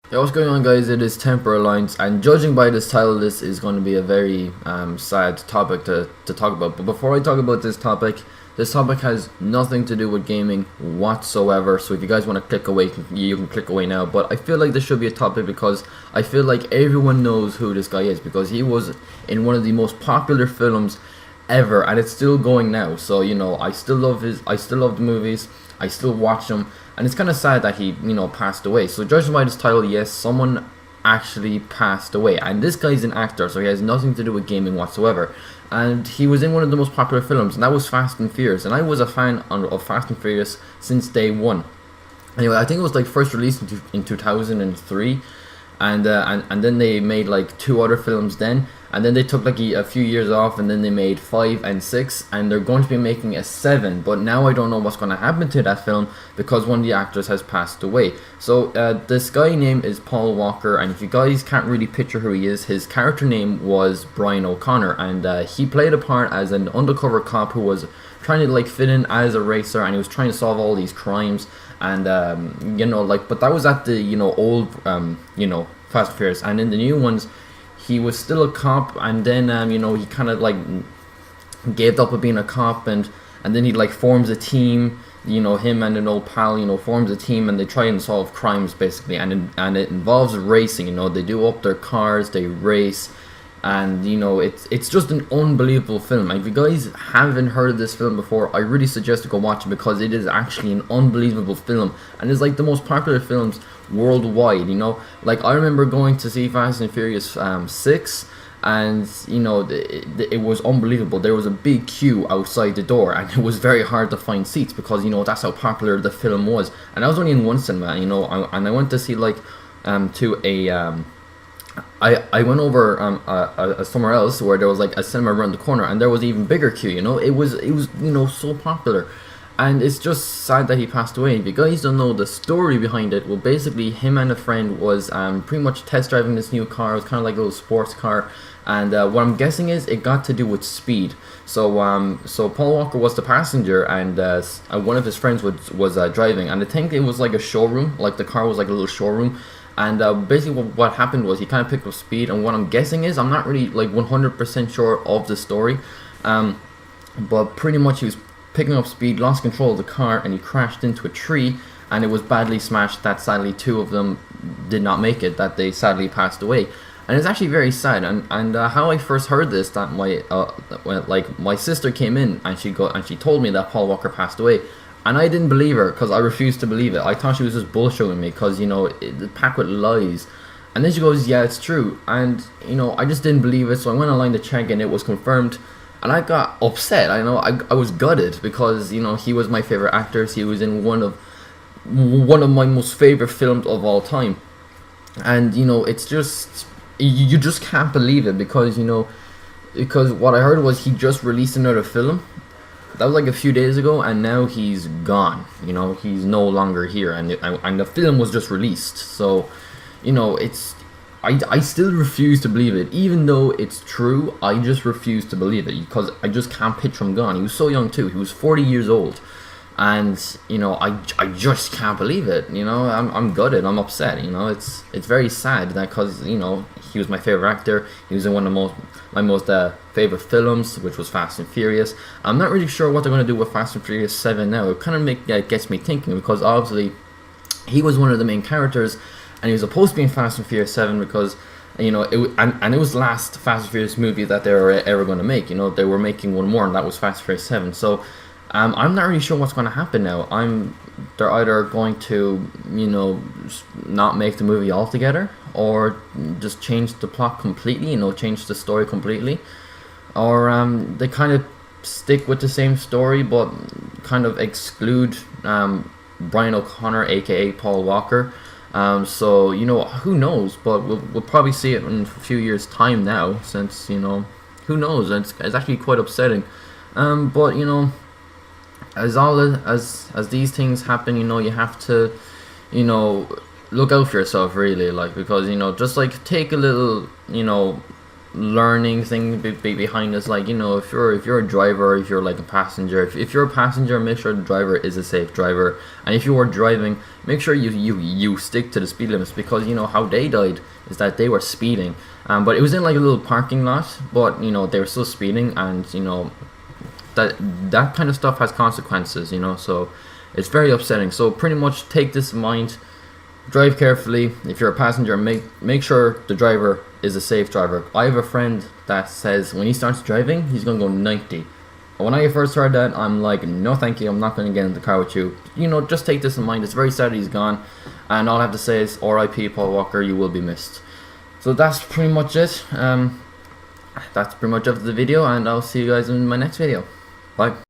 Hey, what's going on, guys? It is TemperAlliance, and judging by this title, this is going to be a very sad topic to talk about. But before I talk about this topic has nothing to do with gaming whatsoever. So if you guys want to click away, you can click away now. But I feel like this should be a topic because I feel like everyone knows who this guy is because he was in one of the most popular films ever, and it's still going now. So I still love the movies. I still watch them, and it's kind of sad that he passed away. So judging by this title, yes, someone actually passed away, and this guy's an actor, so he has nothing to do with gaming whatsoever. And he was in one of the most popular films, and that was Fast and Furious. And I was a fan of Fast and Furious since day one. Anyway, I think it was like first released in 2003, and then they made like two other films then, and then they took like a few years off, and then they made 5 and 6, and they're going to be making a 7, but now I don't know what's going to happen to that film because one of the actors has passed away. So this guy name is Paul Walker, and if you guys can't really picture who he is, his character name was Brian O'Connor, and he played a part as an undercover cop who was trying to like fit in as a racer, and he was trying to solve all these crimes. And but that was at the old Fast and Furious, and in the new ones he was still a cop, and then he kind of like gave up of being a cop, and then he like forms a team, him and an old pal forms a team, and they try and solve crimes basically, and it involves racing. They do up their cars, they race, and it's just an unbelievable film. If you guys haven't heard of this film before, I really suggest to go watch it because it is actually an unbelievable film, and it's like the most popular films worldwide. Like I remember going to see Fast and Furious 6, and it was unbelievable. There was a big queue outside the door, and it was very hard to find seats because that's how popular the film was. And I was only in one cinema, and I went to see like to a I went over somewhere else where there was like a cinema around the corner, and there was even bigger queue. It was so popular, and it's just sad that he passed away. If you guys don't know the story behind it, well, basically him and a friend was pretty much test driving this new car. It was kind of like a little sports car, and what I'm guessing is it got to do with speed. So Paul Walker was the passenger, and one of his friends was driving, and I think it was like a showroom. Like the car was like a little showroom. And basically what happened was he kind of picked up speed, and what I'm guessing is, I'm not really like 100% sure of the story, but pretty much he was picking up speed, lost control of the car, and he crashed into a tree, and it was badly smashed that sadly two of them did not make it, that they sadly passed away. And it's actually very sad. And how I first heard this, that my sister came in, and she told me that Paul Walker passed away. And I didn't believe her because I refused to believe it. I thought she was just bullshitting me because, it's packed with lies. And then she goes, yeah, it's true. And, I just didn't believe it. So I went online to check, and it was confirmed. And I got upset. I was gutted because, he was my favorite actor. He was in one of my most favorite films of all time. And, it's just, you just can't believe it because what I heard was he just released another film. That was like a few days ago, and now he's gone. He's no longer here, and the film was just released. So, it's I still refuse to believe it, even though it's true. I just refuse to believe it because I just can't picture him gone. He was so young too. He was 40 years old, and I just can't believe it. I'm gutted. I'm upset. It's very sad that because he was my favorite actor. He was in one of my most favorite films, which was Fast and Furious. I'm not really sure what they're going to do with Fast and Furious 7 now. It kind of gets me thinking because obviously he was one of the main characters, and he was supposed to be in Fast and Furious 7 because it was the last Fast and Furious movie that they were ever going to make. They were making one more, and that was Fast and Furious 7. So I'm not really sure what's going to happen now. They're either going to not make the movie altogether, or just change the plot completely, change the story completely, or they kind of stick with the same story but kind of exclude Brian O'Connor, aka Paul Walker. So who knows? But we'll probably see it in a few years' time now, since who knows? It's actually quite upsetting. But as these things happen, you have to look out for yourself, really, like, because just like take a little learning thing behind this. Like, you know, if you're a driver, if you're like a passenger, if you're a passenger, make sure the driver is a safe driver, and if you are driving, make sure you stick to the speed limits, because you know how they died is that they were speeding, but it was in like a little parking lot, but you know they were still speeding, and you know that kind of stuff has consequences, you know, so it's very upsetting. So pretty much take this in mind. Drive carefully. If you're a passenger, make sure the driver is a safe driver. I have a friend that says when he starts driving, he's gonna go 90. When I first heard that, I'm like, no thank you, I'm not gonna get in the car with you. You know, just take this in mind. It's very sad he's gone, and all I have to say is R.I.P. Paul Walker, you will be missed. So that's pretty much it. That's pretty much of the video, and I'll see you guys in my next video. Bye.